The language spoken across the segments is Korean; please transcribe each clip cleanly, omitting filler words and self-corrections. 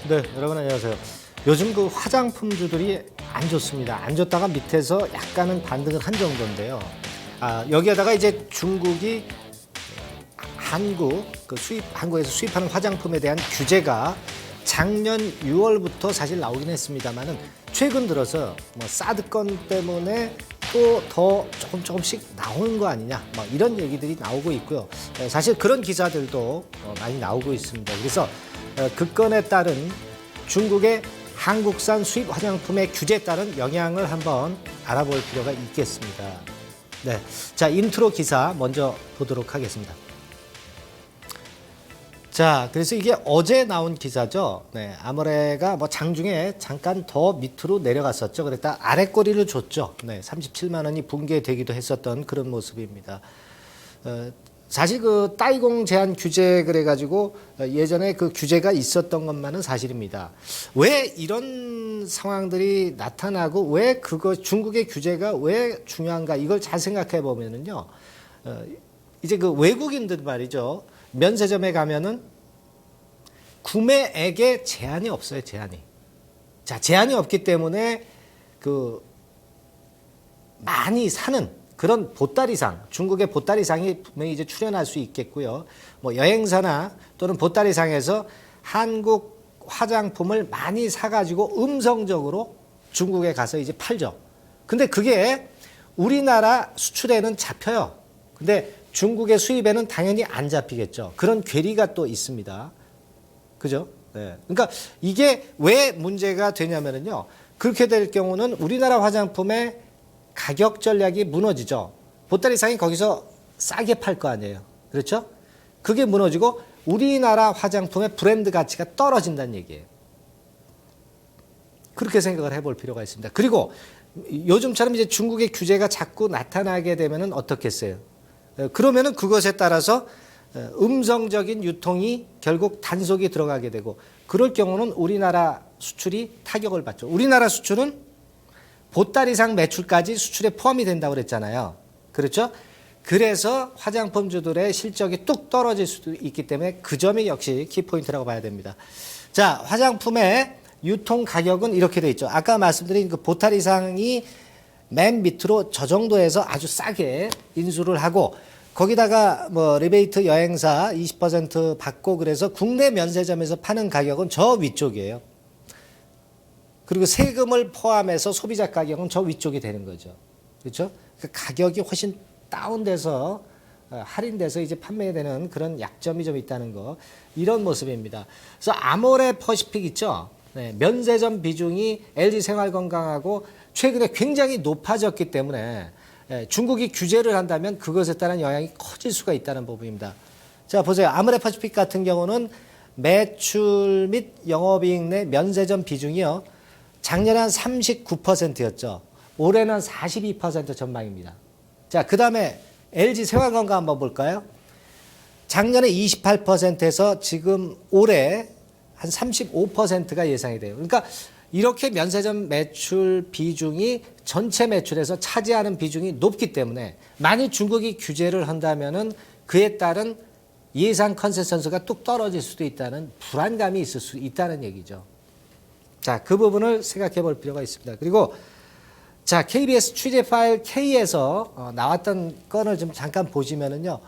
네, 여러분 안녕하세요. 요즘 그 화장품주들이 안 좋습니다. 안 좋다가 밑에서 약간은 반등을 한 정도인데요. 여기에다가 이제 중국이 한국에서 수입하는 화장품에 대한 규제가 작년 6월부터 사실 나오긴 했습니다만은 최근 들어서 뭐 사드 건 때문에 또 더 조금씩 나오는 거 아니냐, 뭐 이런 얘기들이 나오고 있고요. 사실 그런 기사들도 많이 나오고 있습니다. 그래서 그 건에 따른 중국의 한국산 수입 화장품의 규제에 따른 영향을 한번 알아볼 필요가 있겠습니다. 네, 자, 인트로 기사 먼저 보도록 하겠습니다. 자, 그래서 이게 어제 나온 기사죠. 네, 아모레가 뭐 장중에 잠깐 더 밑으로 내려갔었죠. 그랬다 아래 꼬리를 줬죠. 네, 37만 원이 붕괴되기도 했었던 그런 모습입니다. 사실 그 따이공 제한 규제 그래가지고 예전에 그 규제가 있었던 것만은 사실입니다. 왜 이런 상황들이 나타나고 왜 중국의 규제가 왜 중요한가 이걸 잘 생각해 보면은요. 이제 그 외국인들 말이죠. 면세점에 가면은 구매액에 제한이 없어요, 제한이. 자, 제한이 없기 때문에 그 많이 사는 그런 보따리상, 중국의 보따리상이 분명히 이제 출현할 수 있겠고요. 뭐 여행사나 또는 보따리상에서 한국 화장품을 많이 사가지고 음성적으로 중국에 가서 이제 팔죠. 근데 그게 우리나라 수출에는 잡혀요. 근데 중국의 수입에는 당연히 안 잡히겠죠. 그런 괴리가 또 있습니다. 그죠? 네. 그러니까 이게 왜 문제가 되냐면요. 그렇게 될 경우는 우리나라 화장품의 가격 전략이 무너지죠. 보따리상이 거기서 싸게 팔 거 아니에요. 그렇죠? 그게 무너지고 우리나라 화장품의 브랜드 가치가 떨어진다는 얘기예요. 그렇게 생각을 해볼 필요가 있습니다. 그리고 요즘처럼 이제 중국의 규제가 자꾸 나타나게 되면은 어떻겠어요? 그러면은 그것에 따라서 음성적인 유통이 결국 단속이 들어가게 되고 그럴 경우는 우리나라 수출이 타격을 받죠. 우리나라 수출은 보따리상 매출까지 수출에 포함이 된다고 그랬잖아요. 그렇죠? 그래서 화장품주들의 실적이 뚝 떨어질 수도 있기 때문에 그 점이 역시 키포인트라고 봐야 됩니다. 자, 화장품의 유통 가격은 이렇게 돼 있죠. 아까 말씀드린 그 보따리상이 맨 밑으로 저 정도에서 아주 싸게 인수를 하고 거기다가 뭐 리베이트 여행사 20% 받고 그래서 국내 면세점에서 파는 가격은 저 위쪽이에요. 그리고 세금을 포함해서 소비자 가격은 저 위쪽이 되는 거죠. 그렇죠? 그 가격이 훨씬 다운돼서 할인돼서 이제 판매되는 그런 약점이 좀 있다는 거. 이런 모습입니다. 그래서 아모레 퍼시픽 있죠? 네, 면세점 비중이 LG 생활건강하고 최근에 굉장히 높아졌기 때문에 중국이 규제를 한다면 그것에 따른 영향이 커질 수가 있다는 부분입니다. 자, 보세요. 아모레 퍼시픽 같은 경우는 매출 및 영업이익 내 면세점 비중이요. 작년에 한 39%였죠. 올해는 42% 전망입니다. 자, 그 다음에 LG 생활건강 한번 볼까요? 작년에 28%에서 지금 올해 한 35%가 예상이 돼요. 그러니까 이렇게 면세점 매출 비중이 전체 매출에서 차지하는 비중이 높기 때문에 만약 중국이 규제를 한다면은 그에 따른 예상 컨센서스가 뚝 떨어질 수도 있다는 불안감이 있을 수 있다는 얘기죠. 자, 그 부분을 생각해 볼 필요가 있습니다. 그리고 자, KBS 취재 파일 K에서 나왔던 건을 좀 잠깐 보시면은요.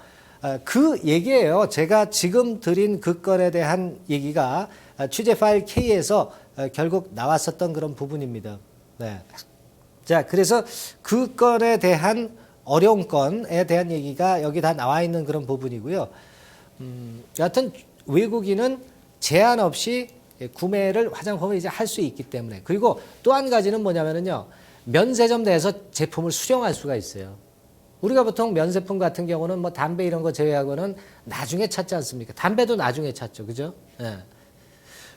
그 얘기예요. 제가 지금 드린 그 건에 대한 얘기가 취재 파일 K에서 결국 나왔었던 그런 부분입니다. 네. 자, 그래서 그 건에 대한 어려운 건에 대한 얘기가 여기 다 나와 있는 그런 부분이고요. 여하튼 외국인은 제한 없이 구매를 화장품을 이제 할 수 있기 때문에 그리고 또 한 가지는 뭐냐면은요. 면세점 내에서 제품을 수령할 수가 있어요. 우리가 보통 면세품 같은 경우는 뭐 담배 이런 거 제외하고는 나중에 찾지 않습니까? 담배도 나중에 찾죠. 그죠? 예.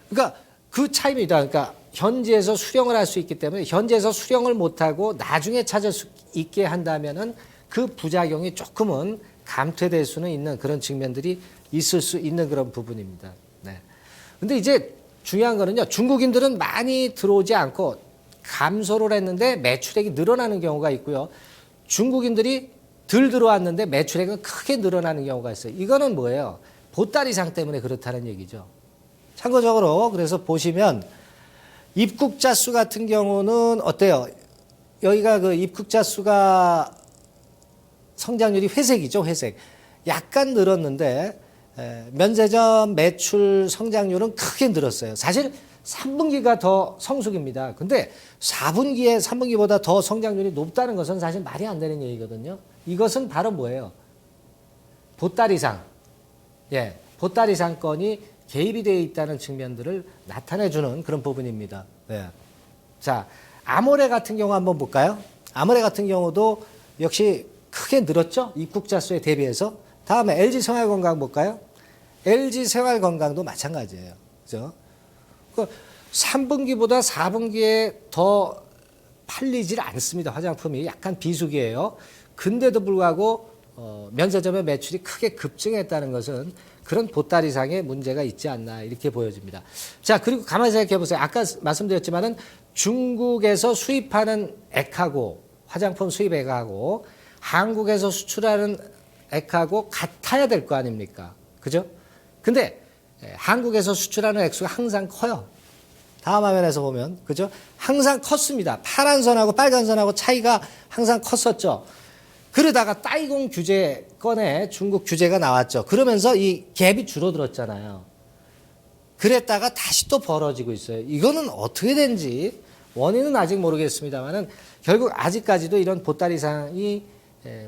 그러니까 그 차이입니다. 그러니까 현지에서 수령을 할 수 있기 때문에 현지에서 수령을 못하고 나중에 찾을 수 있게 한다면은 그 부작용이 조금은 감퇴될 수는 있는 그런 측면들이 있을 수 있는 그런 부분입니다. 네. 근데 이제 중요한 거는요. 중국인들은 많이 들어오지 않고 감소를 했는데 매출액이 늘어나는 경우가 있고요. 중국인들이 덜 들어왔는데 매출액은 크게 늘어나는 경우가 있어요. 이거는 뭐예요? 보따리상 때문에 그렇다는 얘기죠. 참고적으로 그래서 보시면 입국자 수 같은 경우는 어때요? 여기가 그 입국자 수가 성장률이 회색이죠, 회색. 약간 늘었는데 면세점 매출 성장률은 크게 늘었어요. 사실 3분기가 더 성숙입니다. 근데 4분기에 3분기보다 더 성장률이 높다는 것은 사실 말이 안 되는 얘기거든요. 이것은 바로 뭐예요? 보따리상. 예, 보따리상권이 개입이 되어 있다는 측면들을 나타내주는 그런 부분입니다. 예. 자, 아모레 같은 경우 한번 볼까요? 아모레 같은 경우도 역시 크게 늘었죠? 입국자 수에 대비해서. 다음에 LG생활건강 볼까요? LG생활건강도 마찬가지예요. 그죠? 3분기보다 4분기에 더 팔리질 않습니다. 화장품이 약간 비수기예요. 근데도 불구하고 면세점의 매출이 크게 급증했다는 것은 그런 보따리상의 문제가 있지 않나 이렇게 보여집니다. 자, 그리고 가만히 생각해 보세요. 아까 말씀드렸지만은 중국에서 수입하는 액하고 화장품 수입 액하고 한국에서 수출하는 액하고 같아야 될 거 아닙니까? 그죠? 근데 한국에서 수출하는 액수가 항상 커요. 다음 화면에서 보면, 그죠? 항상 컸습니다. 파란 선하고 빨간 선하고 차이가 항상 컸었죠. 그러다가 따이공 규제권에 중국 규제가 나왔죠. 그러면서 이 갭이 줄어들었잖아요. 그랬다가 다시 또 벌어지고 있어요. 이거는 어떻게 된지 원인은 아직 모르겠습니다만은 결국 아직까지도 이런 보따리상이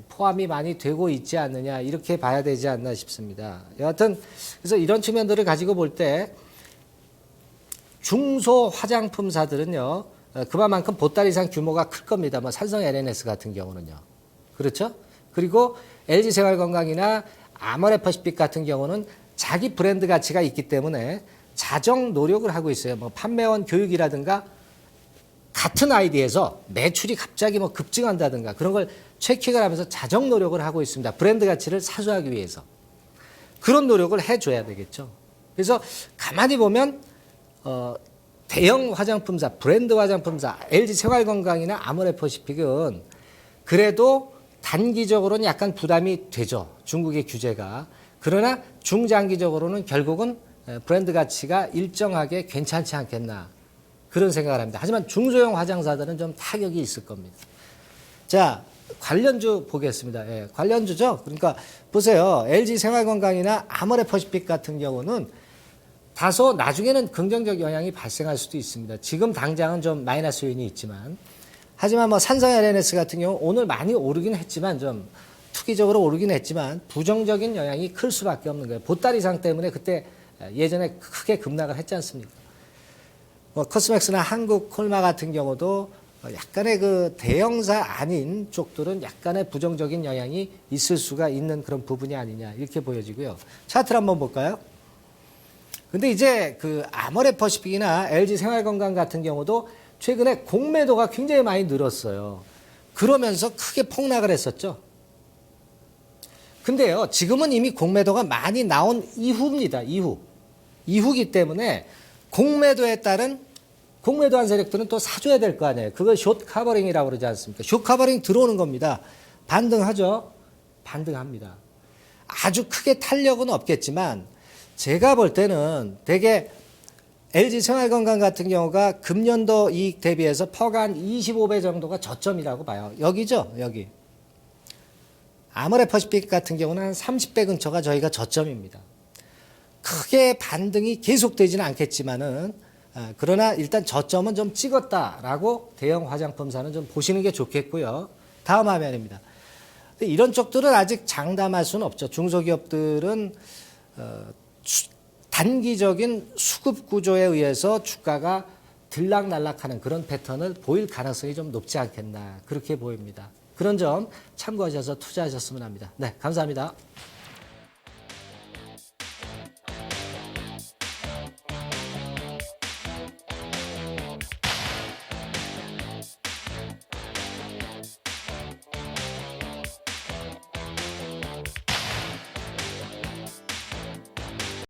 포함이 많이 되고 있지 않느냐 이렇게 봐야 되지 않나 싶습니다. 여하튼 그래서 이런 측면들을 가지고 볼 때 중소 화장품사들은요 그만큼 보따리상 규모가 클 겁니다. 뭐 삼성 LNS 같은 경우는요. 그렇죠? 그리고 LG생활건강이나 아모레퍼시픽 같은 경우는 자기 브랜드 가치가 있기 때문에 자정 노력을 하고 있어요. 뭐 판매원 교육이라든가 같은 아이디에서 매출이 갑자기 뭐 급증한다든가 그런 걸 체킹을 하면서 자정 노력을 하고 있습니다. 브랜드 가치를 사수하기 위해서. 그런 노력을 해줘야 되겠죠. 그래서 가만히 보면 대형 화장품사, 브랜드 화장품사, LG생활건강이나 아모레퍼시픽은 그래도 단기적으로는 약간 부담이 되죠. 중국의 규제가. 그러나 중장기적으로는 결국은 브랜드 가치가 일정하게 괜찮지 않겠나. 그런 생각을 합니다. 하지만 중소형 화장사들은 좀 타격이 있을 겁니다. 자, 관련주 보겠습니다. 예, 관련주죠. 그러니까 보세요. LG생활건강이나 아모레퍼시픽 같은 경우는 다소 나중에는 긍정적 영향이 발생할 수도 있습니다. 지금 당장은 좀 마이너스 요인이 있지만 하지만 뭐 삼성 LNS 같은 경우 오늘 많이 오르긴 했지만 좀 투기적으로 오르긴 했지만 부정적인 영향이 클 수밖에 없는 거예요. 보따리상 때문에 그때 예전에 크게 급락을 했지 않습니까? 뭐 코스맥스나 한국콜마 같은 경우도 약간의 그 대형사 아닌 쪽들은 약간의 부정적인 영향이 있을 수가 있는 그런 부분이 아니냐 이렇게 보여지고요. 차트를 한번 볼까요? 근데 이제 그 아모레퍼시픽이나 LG생활건강 같은 경우도 최근에 공매도가 굉장히 많이 늘었어요. 그러면서 크게 폭락을 했었죠. 근데요, 지금은 이미 공매도가 많이 나온 이후입니다. 이후기 때문에 공매도에 따른 공매도한 세력들은 또 사줘야 될 거 아니에요. 그걸 숏 커버링이라고 그러지 않습니까? 숏 커버링 들어오는 겁니다. 반등하죠? 반등합니다. 아주 크게 탄력은 없겠지만 제가 볼 때는 되게 LG생활건강 같은 경우가 금년도 이익 대비해서 퍼가 한 25배 정도가 저점이라고 봐요. 여기죠? 여기. 아모레퍼시픽 같은 경우는 한 30배 근처가 저희가 저점입니다. 크게 반등이 계속되지는 않겠지만은 그러나 일단 저점은 좀 찍었다라고 대형 화장품사는 좀 보시는 게 좋겠고요. 다음 화면입니다. 이런 쪽들은 아직 장담할 수는 없죠. 중소기업들은 단기적인 수급 구조에 의해서 주가가 들락날락하는 그런 패턴을 보일 가능성이 좀 높지 않겠나 그렇게 보입니다. 그런 점 참고하셔서 투자하셨으면 합니다. 네, 감사합니다.